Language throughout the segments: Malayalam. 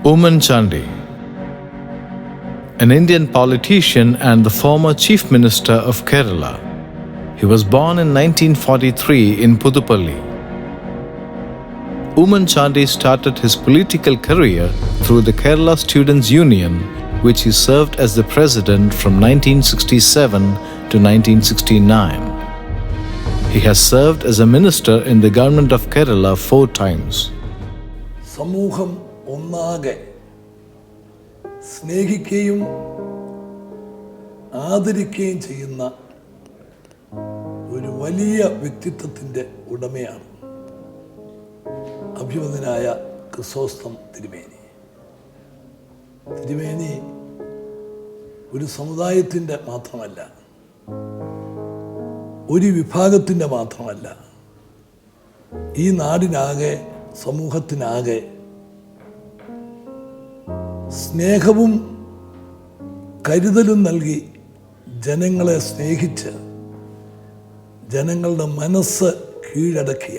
Oommen Chandy, an Indian politician and the former Chief Minister of Kerala. He was born in 1943 in Puthupalli. Oommen Chandy started his political career through the Kerala Students' Union, which he served as the president from 1967 to 1969. He has served as a minister in the government of Kerala 4 times. സമൂഹം ഒന്നാകെ സ്നേഹിക്കുകയും ആദരിക്കുകയും ചെയ്യുന്ന ഒരു വലിയ വ്യക്തിത്വത്തിൻ്റെ ഉടമയാണ് അഭിമന്യനായ ക്രിസോസ്റ്റം തിരുമേനി. തിരുമേനി ഒരു സമുദായത്തിൻ്റെ മാത്രമല്ല, ഒരു വിഭാഗത്തിൻ്റെ മാത്രമല്ല, ഈ നാടിനാകെ സമൂഹത്തിനാകെ സ്നേഹവും കരുതലും നൽകി ജനങ്ങളെ സ്നേഹിച്ച് ജനങ്ങളുടെ മനസ്സ് കീഴടക്കിയ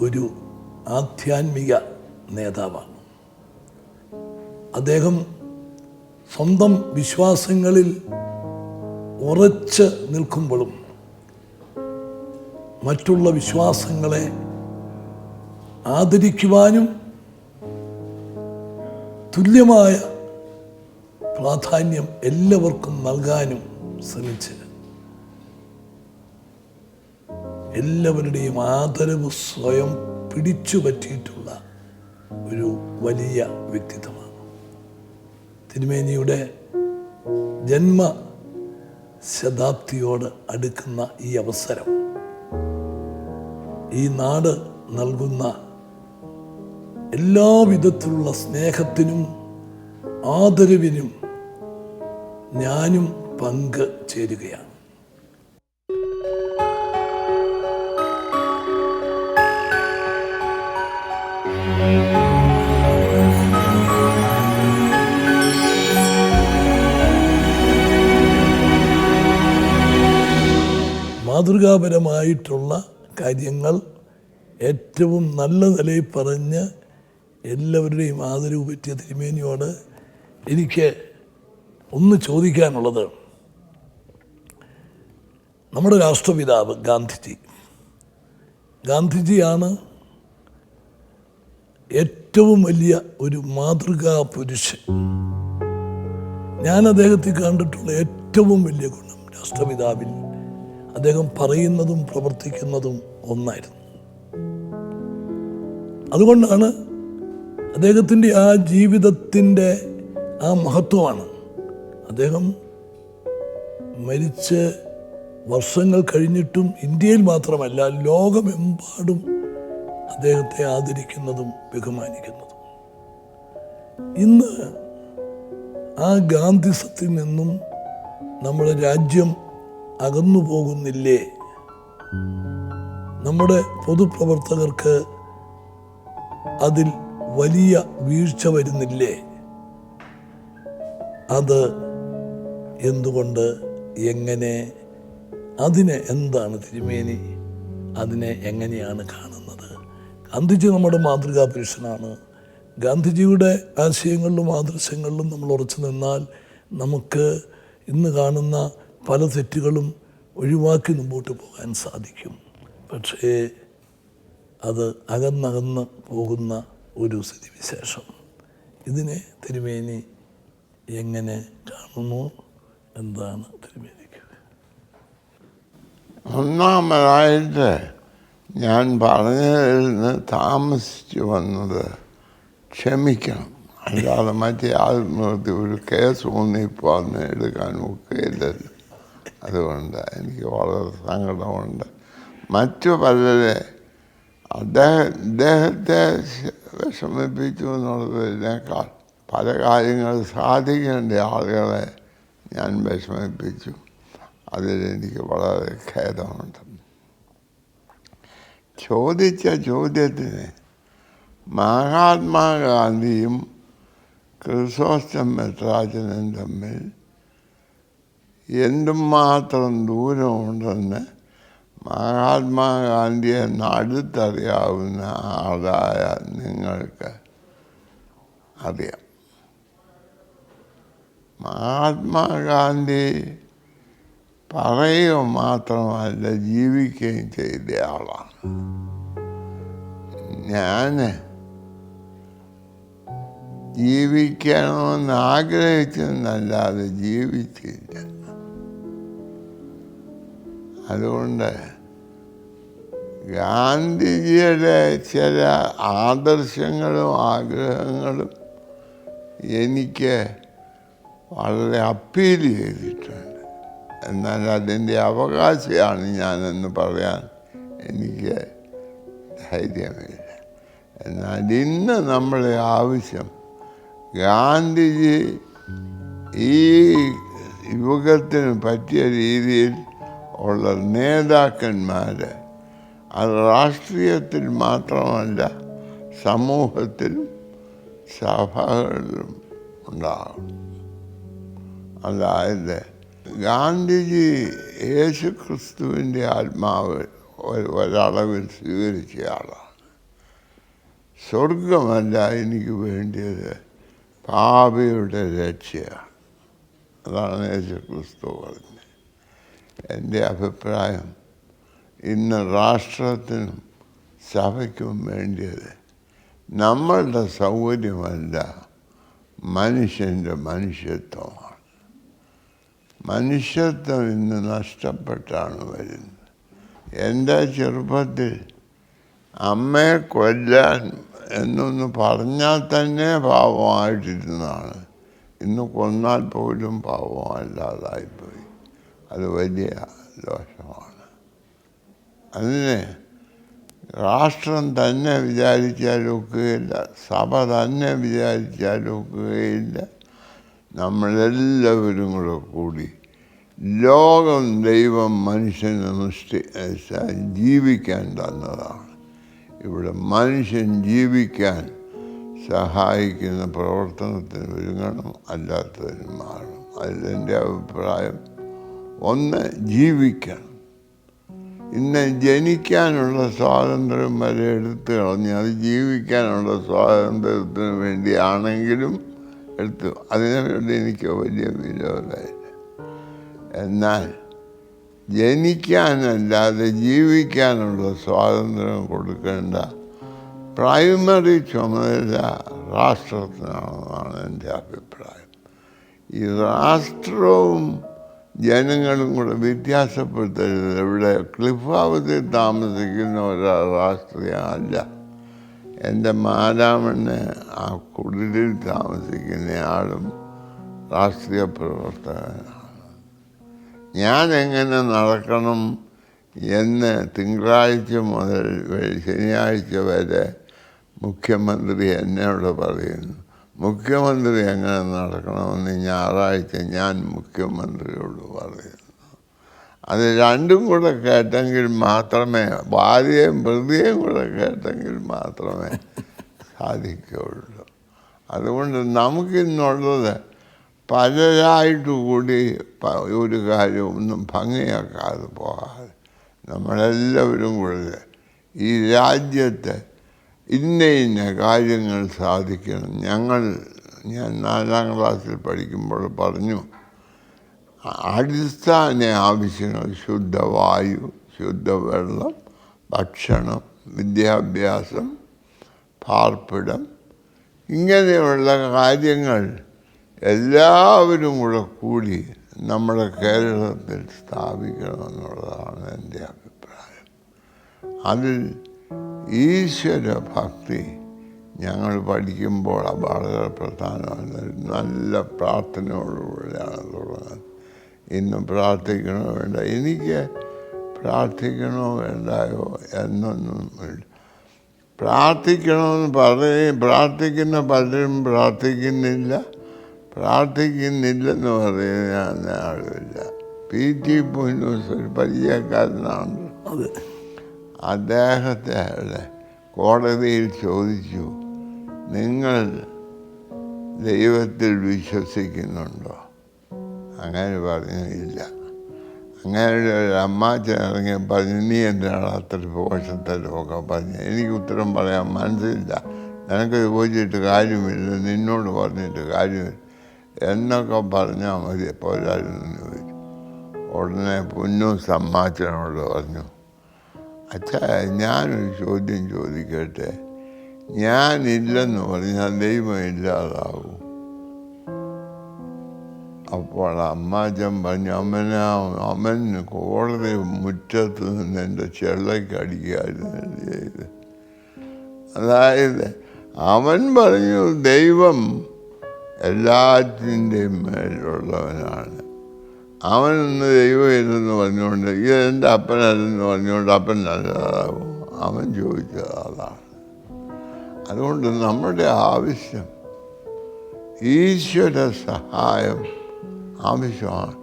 ഒരു ആധ്യാത്മിക നേതാവാണ് അദ്ദേഹം. സ്വന്തം വിശ്വാസങ്ങളിൽ ഉറച്ച് നിൽക്കുമ്പോഴും മറ്റുള്ള വിശ്വാസങ്ങളെ ആദരിക്കുവാനും തുല്യമായ പ്രാധാന്യം എല്ലാവർക്കും നൽകാനും ശ്രമിച്ച് എല്ലാവരുടെയും ആദരവ് സ്വയം പിടിച്ചു പറ്റിയിട്ടുള്ള ഒരു വലിയ വ്യക്തിത്വമാണ്. തിരുമേനിയുടെ ജന്മശതാബ്ദിയോട് അടുക്കുന്ന ഈ അവസരം ഈ നാട് നൽകുന്ന എല്ലാവിധത്തിലുള്ള സ്നേഹത്തിനും ആദരവിനും ഞാനും പങ്ക് ചേരുകയാണ്. മാതൃകാപരമായിട്ടുള്ള കാര്യങ്ങൾ ഏറ്റവും നല്ല നിലയിൽ പറഞ്ഞ് എല്ലാവരുടെയും ആദരവ് പറ്റിയ തിരുമേനിയോട് എനിക്ക് ഒന്ന് ചോദിക്കാനുള്ളത്, നമ്മുടെ രാഷ്ട്രപിതാവ് ഗാന്ധിജിയാണ് ഏറ്റവും വലിയ ഒരു മാതൃകാ പുരുഷൻ. ഞാൻ അദ്ദേഹത്തെ കണ്ടിട്ടുള്ള ഏറ്റവും വലിയ ഗുണം രാഷ്ട്രപിതാവിൽ അദ്ദേഹം പറയുന്നതും പ്രവർത്തിക്കുന്നതും ഒന്നായിരുന്നു. അതുകൊണ്ടാണ് അദ്ദേഹത്തിൻ്റെ ആ ജീവിതത്തിൻ്റെ ആ മഹത്വമാണ്. അദ്ദേഹം മരിച്ച് വർഷങ്ങൾ കഴിഞ്ഞിട്ടും ഇന്ത്യയിൽ മാത്രമല്ല ലോകമെമ്പാടും അദ്ദേഹത്തെ ആദരിക്കുന്നതും ബഹുമാനിക്കുന്നതും. ഇന്ന് ആ ഗാന്ധിസത്തിൽ നിന്നും നമ്മുടെ രാജ്യം അകന്നു പോകുന്നില്ലേ? നമ്മുടെ പൊതുപ്രവർത്തകർക്ക് അതിൽ വലിയ വീഴ്ച വരുന്നില്ലേ? അത് എന്തുകൊണ്ട്, എങ്ങനെ, അതിനെ എന്താണ് തിരുമേനി അതിനെ എങ്ങനെയാണ് കാണുന്നത്? ഗാന്ധിജി നമ്മുടെ മാതൃകാ പുരുഷനാണ്. ഗാന്ധിജിയുടെ ആശയങ്ങളിലും ആദർശങ്ങളിലും നമ്മൾ ഉറച്ചു നിന്നാൽ നമുക്ക് ഇന്ന് കാണുന്ന പല തെറ്റുകളും ഒഴിവാക്കി മുമ്പോട്ട് പോകാൻ സാധിക്കും. പക്ഷേ അത് അകന്നകന്ന് പോകുന്ന ഒരു സ്ഥിതിവിശേഷം. ഇതിനെ തിരുമേനി എങ്ങനെ കാണുന്നു? എന്താണ് തിരുമേനിക്ക്? ഒന്നാമതായിട്ട് ഞാൻ പറഞ്ഞതിൽ നിന്ന് താമസിച്ചു വന്നത് ക്ഷമിക്കണം. അല്ലാതെ മറ്റേ ആൾ നിർത്തി ഒരു കേസ് ഊന്നിപ്പോൾ അന്ന് എടുക്കാൻ ഒക്കെയില്ലല്ലോ. അതുകൊണ്ട് എനിക്ക് വളരെ സങ്കടമുണ്ട്. മറ്റു പലരെ അദ്ദേഹത്തെ വിഷമിപ്പിച്ചു എന്നുള്ളതിനേക്കാൾ പല കാര്യങ്ങൾ സാധിക്കേണ്ട ആളുകളെ ഞാൻ വിഷമിപ്പിച്ചു. അതിലെനിക്ക് വളരെ ഖേദമുണ്ട്. ചോദിച്ച ചോദ്യത്തിന് മഹാത്മാഗാന്ധിയും ക്രിസോസ്റ്റം മെത്രാച്ചനും തമ്മിൽ എന്തുമാത്രം ദൂരമുണ്ടെന്ന് മഹാത്മാഗാന്ധിയെ അടുത്തറിയാവുന്ന ആളായ നിങ്ങൾക്ക് അറിയാം. മഹാത്മാഗാന്ധി പറയുക മാത്രമല്ല, ജീവിക്കുകയും ചെയ്ത ആളാണ്. ഞാൻ ജീവിക്കണമെന്ന് ആഗ്രഹിച്ചെന്നല്ലാതെ ജീവിച്ചില്ല. അതുകൊണ്ട് ഗാന്ധിജിയുടെ ചില ആദർശങ്ങളും ആഗ്രഹങ്ങളും എനിക്ക് വളരെ അപ്പീൽ ചെയ്തിട്ടുണ്ട്. എന്നാൽ അതിൻ്റെ അവകാശിയാണ് ഞാനെന്ന് പറയാൻ എനിക്ക് ധൈര്യമില്ല. എന്നാൽ ഇന്ന് നമ്മളെ ആവശ്യം ഗാന്ധിജി ഈ യുഗത്തിന് പറ്റിയ രീതിയിൽ ഉള്ള നേതാക്കന്മാർ അത് രാഷ്ട്രീയത്തിൽ മാത്രമല്ല സമൂഹത്തിലും സഭകളിലും ഉണ്ടാകും. അതായത് ഗാന്ധിജി യേശു ക്രിസ്തുവിൻ്റെ ആത്മാവ് ഒരളവിൽ സ്വീകരിച്ച ആളാണ്. സ്വർഗമല്ല എനിക്ക് വേണ്ടിയത്, പാപിയുടെ രക്ഷയാണ്. അതാണ് യേശു ക്രിസ്തു പറഞ്ഞത്. എൻ്റെ അഭിപ്രായം ഇന്ന് രാഷ്ട്രത്തിനും സഭയ്ക്കും വേണ്ടിയത് നമ്മളുടെ സൗകര്യമല്ല, മനുഷ്യൻ്റെ മനുഷ്യത്വമാണ്. മനുഷ്യത്വം ഇന്ന് നഷ്ടപ്പെട്ടാണ് വരുന്നത്. എൻ്റെ ചെറുപ്പത്തിൽ അമ്മയെ കൊല്ലാൻ എന്നൊന്ന് പറഞ്ഞാൽ തന്നെ പാവമായിട്ടിരുന്നതാണ്. ഇന്ന് കൊന്നാൽ പോലും പാവമല്ലാതായിപ്പോയി. അത് വലിയ ദോഷമാണ്. അതിന് രാഷ്ട്രം തന്നെ വിചാരിച്ചാലൊക്കുകയില്ല, സഭ തന്നെ വിചാരിച്ചാലൊക്കുകയില്ല. നമ്മളെല്ലാവരും കൂടി ലോകം ദൈവം മനുഷ്യന് ജീവിക്കാൻ തന്നതാണ്. ഇവിടെ മനുഷ്യൻ ജീവിക്കാൻ സഹായിക്കുന്ന പ്രവർത്തനത്തിന് ഒരുങ്ങണം, അല്ലാത്തതിന് മാറണം. അതിലെൻ്റെ അഭിപ്രായം, ഒന്ന് ജീവിക്കണം. ഇന്ന് ജനിക്കാനുള്ള സ്വാതന്ത്ര്യം വരെ എടുത്തു കളഞ്ഞ് അത് ജീവിക്കാനുള്ള സ്വാതന്ത്ര്യത്തിന് വേണ്ടിയാണെങ്കിലും എടുത്തു. അതിനുവേണ്ടി എനിക്ക് വലിയ വിരോധമില്ല. എന്നാൽ ജനിക്കാനല്ലാതെ ജീവിക്കാനുള്ള സ്വാതന്ത്ര്യം കൊടുക്കേണ്ട പ്രൈമറി ചുമതല രാഷ്ട്രത്തിനാണെന്നാണ് എൻ്റെ അഭിപ്രായം. ഈ രാഷ്ട്രവും ജനങ്ങളും കൂടെ വ്യത്യാസപ്പെടുത്തരുത്. ഇവിടെ ക്ലിഫ് ഹൗസിൽ താമസിക്കുന്ന ഒരാൾ രാഷ്ട്രീയമല്ല. എൻ്റെ മാരാമണ്ണെ ആ കുടിലിൽ താമസിക്കുന്നയാളും രാഷ്ട്രീയ പ്രവർത്തകനാണ്. ഞാൻ എങ്ങനെ നടക്കണം എന്ന് തിങ്കളാഴ്ച മുതൽ ശനിയാഴ്ച വരെ മുഖ്യമന്ത്രി എന്നോട് പറയുന്നു. മുഖ്യമന്ത്രി എങ്ങനെ നടക്കണമെന്ന് ഞായറാഴ്ച ഞാൻ മുഖ്യമന്ത്രിയോട് പറയുന്നു. അത് രണ്ടും കൂടെ കേട്ടെങ്കിൽ മാത്രമേ, ഭാര്യയും പ്രതിയും കൂടെ കേട്ടെങ്കിൽ മാത്രമേ സാധിക്കുകയുള്ളൂ. അതുകൊണ്ട് നമുക്കിന്നുള്ളത് പലരായിട്ട് കൂടി ഒരു കാര്യമൊന്നും ഭംഗിയാക്കാതെ പോകാതെ നമ്മളെല്ലാവരും കൂടെ ഈ രാജ്യത്ത് ഇന്ന കാര്യങ്ങൾ സാധിക്കണം. ഞാൻ 4ാം ക്ലാസ്സിൽ പഠിക്കുമ്പോൾ പറഞ്ഞു, അടിസ്ഥാന ആവശ്യങ്ങൾ ശുദ്ധവായു, ശുദ്ധവെള്ളം, ഭക്ഷണം, വിദ്യാഭ്യാസം, പാർപ്പിടം, ഇങ്ങനെയുള്ള കാര്യങ്ങൾ എല്ലാവരും കൂടി നമ്മുടെ കേരളത്തിൽ സ്ഥാപിക്കണമെന്നുള്ളതാണ് എൻ്റെ അഭിപ്രായം. അതിൽ ഈശ്വരഭക്തി ഞങ്ങൾ പഠിക്കുമ്പോൾ വളരെ പ്രധാനമാണ്. നല്ല പ്രാർത്ഥനയോടുകൂടിയാണ് തുടങ്ങുന്നത്. ഇന്ന് പ്രാർത്ഥിക്കണോ വേണ്ട, എനിക്ക് പ്രാർത്ഥിക്കണോ വേണ്ടായോ എന്നൊന്നും പ്രാർത്ഥിക്കണമെന്ന് പ്രാർത്ഥിക്കുന്ന പലരും പ്രാർത്ഥിക്കുന്നില്ലെന്ന് പറയുന്ന ആളുമില്ല. PT പുന്നൂസ് ഒരു പരിചയക്കാരനാണ്. അതെ. അദ്ദേഹത്തെ കോടതിയിൽ ചോദിച്ചു, നിങ്ങൾ ദൈവത്തിൽ വിശ്വസിക്കുന്നുണ്ടോ? അങ്ങനെ പറഞ്ഞു ഇല്ല. അങ്ങനെ ഒരു അമ്മാച്ചൻ ഇറങ്ങി പറഞ്ഞു, നീ എന്തിനാണ് അത്ര പോഷത്തരമൊക്കെ പറഞ്ഞു. എനിക്ക് ഉത്തരം പറയാൻ മനസ്സില്ല, നിനക്ക് ചോദിച്ചിട്ട് കാര്യമില്ല, നിന്നോട് പറഞ്ഞിട്ട് കാര്യമില്ല എന്നൊക്കെ പറഞ്ഞാൽ മതി പോരായിരുന്നു ചോദിച്ചു. ഉടനെ പുന്നൂസ് അമ്മാച്ചനോട് പറഞ്ഞു, അച്ഛാ ഞാനൊരു ചോദ്യം ചോദിക്കട്ടെ, ഞാനില്ലെന്ന് പറഞ്ഞാൽ ദൈവം ഇല്ലാതാവും? അപ്പോൾ അമ്മാച്ചൻ പറഞ്ഞു, അവന് കോടതി മുറ്റത്ത് നിന്ന് എൻ്റെ ചെള്ളയ്ക്ക് അടിക്കുകയായിരുന്നു ചെയ്ത്. അതായത് അവൻ പറഞ്ഞു ദൈവം എല്ലാറ്റിൻ്റെയും മേലുള്ളവനാണ്. അവനൊന്ന് ദൈവം ഇല്ലെന്ന് പറഞ്ഞുകൊണ്ട് ഇതെൻ്റെ അപ്പനല്ലെന്ന് പറഞ്ഞുകൊണ്ട് അപ്പൻ നല്ലതാകും. അവൻ ചോദിച്ചത് അതാണ്. അതുകൊണ്ട് നമ്മുടെ ആവശ്യം ഈശ്വര സഹായം ആവശ്യമാണ്.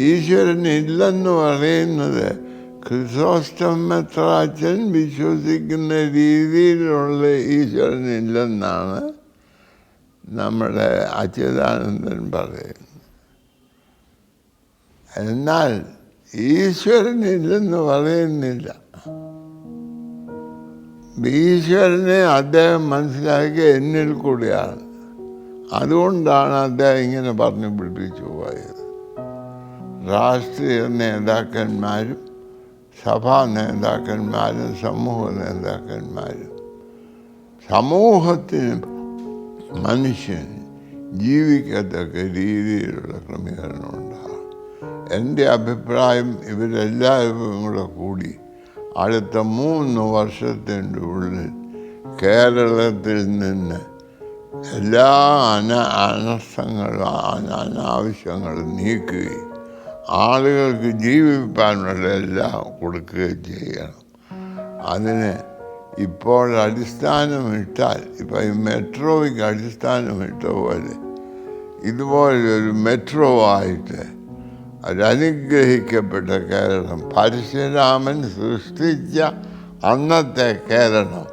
ഈശ്വരൻ ഇല്ലെന്ന് പറയുന്നത് ക്രിസോസ്റ്റം മെത്രാച്ചൻ വിശ്വസിക്കുന്ന രീതിയിലുള്ള ഈശ്വരൻ ഇല്ലെന്നാണ് നമ്മുടെ അച്യുതാനന്ദൻ പറയുന്നത്. എന്നാൽ ഈശ്വരൻ ഇല്ലെന്ന് പറയുന്നില്ല. ഈശ്വരനെ അദ്ദേഹം മനസ്സിലാക്കിയ എന്നിൽ കൂടിയാണ്. അതുകൊണ്ടാണ് അദ്ദേഹം ഇങ്ങനെ പറഞ്ഞു പിടിപ്പിച്ചു പോയത്. രാഷ്ട്രീയ നേതാക്കന്മാരും സഭാ നേതാക്കന്മാരും സമൂഹ നേതാക്കന്മാരും സമൂഹത്തിനും മനുഷ്യന് ജീവിക്കത്തക്ക രീതിയിലുള്ള ക്രമീകരണം ഉണ്ടാകും. എൻ്റെ അഭിപ്രായം ഇവരെല്ലാവരും കൂടെ കൂടി അടുത്ത 3 വർഷത്തിൻ്റെ ഉള്ളിൽ കേരളത്തിൽ നിന്ന് എല്ലാ അനാവശ്യങ്ങളും നീക്കുകയും ആളുകൾക്ക് ജീവിക്കാനുള്ള എല്ലാം കൊടുക്കുകയും ചെയ്യണം. അതിന് ഇപ്പോൾ അടിസ്ഥാനമിട്ടാൽ, ഇപ്പം ഈ മെട്രോയ്ക്ക് അടിസ്ഥാനമിട്ട പോലെ ഇതുപോലൊരു മെട്രോ ആയിട്ട് ഒരനുഗ്രഹിക്കപ്പെട്ട കേരളം, പരശുരാമൻ സൃഷ്ടിച്ച അന്നത്തെ കേരളം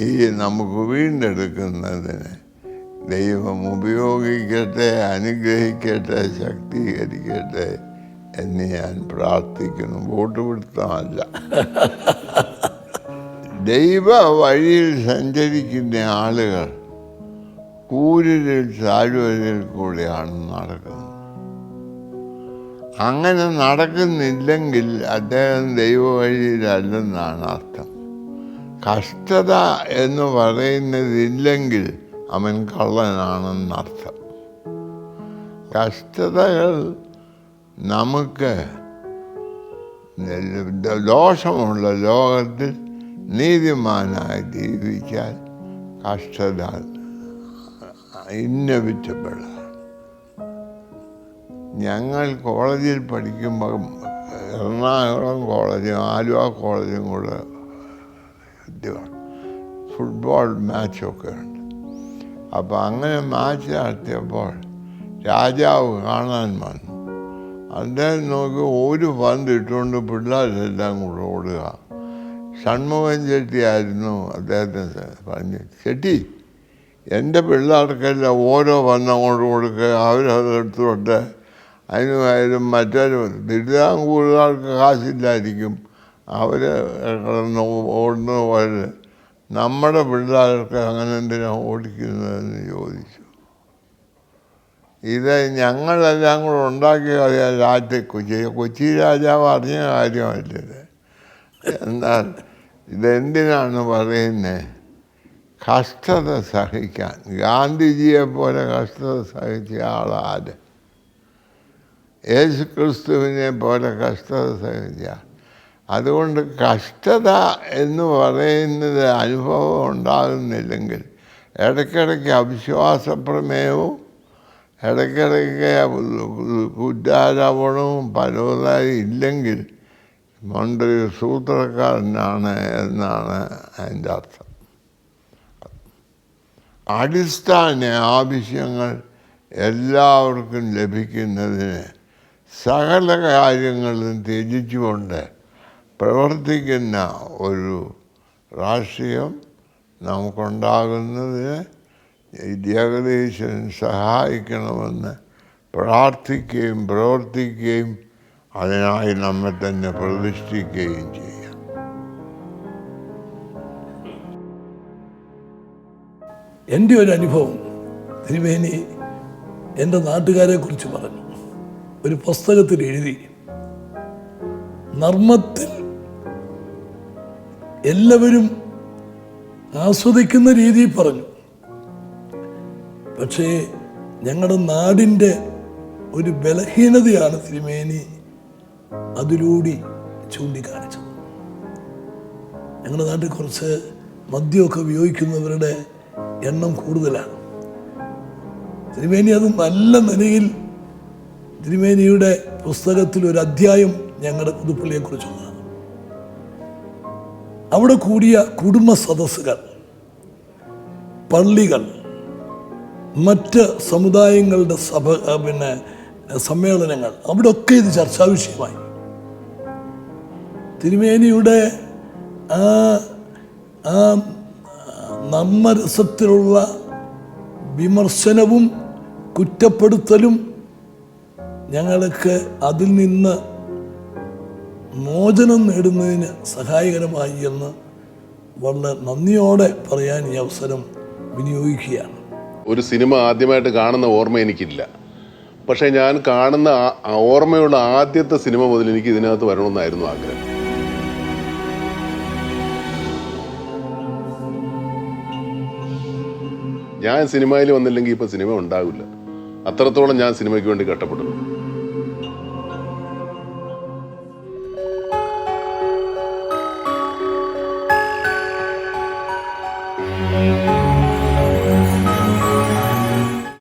ഈ നമുക്ക് വീണ്ടെടുക്കുന്നതിന് ദൈവം ഉപയോഗിക്കട്ടെ, അനുഗ്രഹിക്കട്ടെ, ശക്തീകരിക്കട്ടെ എന്ന് ഞാൻ പ്രാർത്ഥിക്കുന്നു. വോട്ട് പിടുത്തമല്ല. ദൈവ വഴിയിൽ സഞ്ചരിക്കുന്ന ആളുകൾ കൂരിരുൾ താഴ്വരയിൽ കൂടെയാണ് നടക്കുന്നത്. അങ്ങനെ നടക്കുന്നില്ലെങ്കിൽ അദ്ദേഹം ദൈവ വഴിയിലല്ലെന്നാണ് അർത്ഥം. കഷ്ടത എന്ന് പറയുന്നതില്ലെങ്കിൽ അവൻ കള്ളനാണെന്നർത്ഥം. കഷ്ടതകൾ നമുക്ക് ദോഷമുള്ള ലോകത്തിൽ നീതിമാനായി ജീവിക്കാൻ കഷ്ടത ഇന്നവിറ്റബിളാണ്. ഞങ്ങൾ കോളേജിൽ പഠിക്കുമ്പോൾ എറണാകുളം കോളേജും ആലുവ കോളേജും കൂടെ ഫുട്ബോൾ മാച്ചൊക്കെ ഉണ്ട്. അപ്പോൾ അങ്ങനെ മാച്ച് നടത്തിയപ്പോൾ രാജാവ് കാണാൻ വന്നു. അദ്ദേഹം നോക്കി ഒരു പന്ത് ഇട്ടുകൊണ്ട് പിള്ളേരെല്ലാം കൂടെ ഓടുക. ഷൺമുഖൻ ചെട്ടിയായിരുന്നു അദ്ദേഹത്തിന് പറഞ്ഞു, ചെട്ടി എൻ്റെ പിള്ളേർക്കെല്ലാം ഓരോ പന്ത് അങ്ങോട്ട് കൊടുക്കുക, അവരത് എടുത്തുകൊണ്ട് അതിനുമായാലും മറ്റൊരു തിരുവിതാംകൂറുകാർക്ക് കാശില്ലായിരിക്കും, അവർ കിടന്ന് ഓടുന്ന പോലെ നമ്മുടെ പിള്ളേർക്ക് അങ്ങനെ എന്തിനാണ് ഓടിക്കുന്നതെന്ന് ചോദിച്ചു. ഇത് ഞങ്ങളെല്ലാം കൂടെ ഉണ്ടാക്കിയ കൊച്ചി രാജാവ് അറിഞ്ഞ കാര്യമല്ലത്. എന്നാൽ ഇതെന്തിനാണ് പറയുന്നത്? കഷ്ടത സഹിക്കാൻ. ഗാന്ധിജിയെ പോലെ കഷ്ടത സഹിച്ച ആളാര്? യേശുക്രിസ്തുവിനെ പോലെ കഷ്ടത സഹിച്ച. അതുകൊണ്ട് കഷ്ടത എന്ന് പറയുന്നത് അനുഭവം ഉണ്ടാകുന്നില്ലെങ്കിൽ ഇടയ്ക്കിടയ്ക്ക് അവിശ്വാസപ്രമേയവും ഇടയ്ക്കിടയ്ക്ക് കുറ്റാരോപണവും പലതായി ഇല്ലെങ്കിൽ മന്ത്രി സൂത്രക്കാരനാണ് എന്നാണ് അതിൻ്റെ അർത്ഥം. അടിസ്ഥാന ആവശ്യങ്ങൾ എല്ലാവർക്കും ലഭിക്കുന്നതിന് സകല കാര്യങ്ങളും ത്യജിച്ചുകൊണ്ട് പ്രവർത്തിക്കുന്ന ഒരു രാഷ്ട്രീയം നമുക്കുണ്ടാകുന്നതിന് ജഗദീശൻ സഹായിക്കണമെന്ന് പ്രാർത്ഥിക്കുകയും പ്രവർത്തിക്കുകയും അതിനായി നമ്മെ തന്നെ പ്രതിഷ്ഠിക്കുകയും ചെയ്യാം. എൻ്റെ ഒരു അനുഭവം തിരുമേനി എൻ്റെ നാട്ടുകാരെ കുറിച്ച് പറഞ്ഞു. ഒരു പുസ്തകത്തിൽ എഴുതി, നർമ്മത്തിൽ എല്ലാവരും ആസ്വദിക്കുന്ന രീതിയിൽ പറഞ്ഞു. പക്ഷേ ഞങ്ങളുടെ നാടിൻ്റെ ഒരു ബലഹീനതയാണ് തിരുമേനി അതിലൂടെ ചൂണ്ടിക്കാണിച്ചത്. ഞങ്ങളുടെ നാട്ടിൽ കുറച്ച് മദ്യമൊക്കെ ഉപയോഗിക്കുന്നവരുടെ എണ്ണം കൂടുതലാണ്. തിരുമേനി അത് നല്ല നിലയിൽ തിരുമേനിയുടെ പുസ്തകത്തിൽ ഒരു അധ്യായം ഞങ്ങളുടെ പുതുപ്പള്ളിയെക്കുറിച്ചുള്ളതാണ്. അവിടെ കൂടിയ കുടുംബ സദസ്സുകൾ, പള്ളികൾ, മറ്റ് സമുദായങ്ങളുടെ സമ്മേളനങ്ങൾ, അവിടെയൊക്കെ ഇത് ചർച്ചാ വിഷയമായി. തിരുമേനിയുടെ ആ നർമ്മരസത്തിലുള്ള വിമർശനവും കുറ്റപ്പെടുത്തലും ഞങ്ങൾക്ക് അതിൽ നിന്ന് മോചനം നേടുന്നതിന് സഹായകരമായി എന്ന് വളരെ നന്ദിയോടെ പറയാൻ ഈ അവസരം വിനിയോഗിക്കുകയാണ്. ഒരു സിനിമ ആദ്യമായിട്ട് കാണുന്ന ഓർമ്മ എനിക്കില്ല. പക്ഷേ ഞാൻ കാണുന്ന ഓർമ്മയുള്ള ആദ്യത്തെ സിനിമ മുതൽ എനിക്ക് ഇതിനകത്ത് വരണമെന്നായിരുന്നു ആഗ്രഹം. ഞാൻ സിനിമയിൽ വന്നില്ലെങ്കിൽ ഇപ്പം സിനിമ ഉണ്ടാവില്ല. അത്രത്തോളം ഞാൻ സിനിമയ്ക്ക് വേണ്ടി കഷ്ടപ്പെടുന്നു.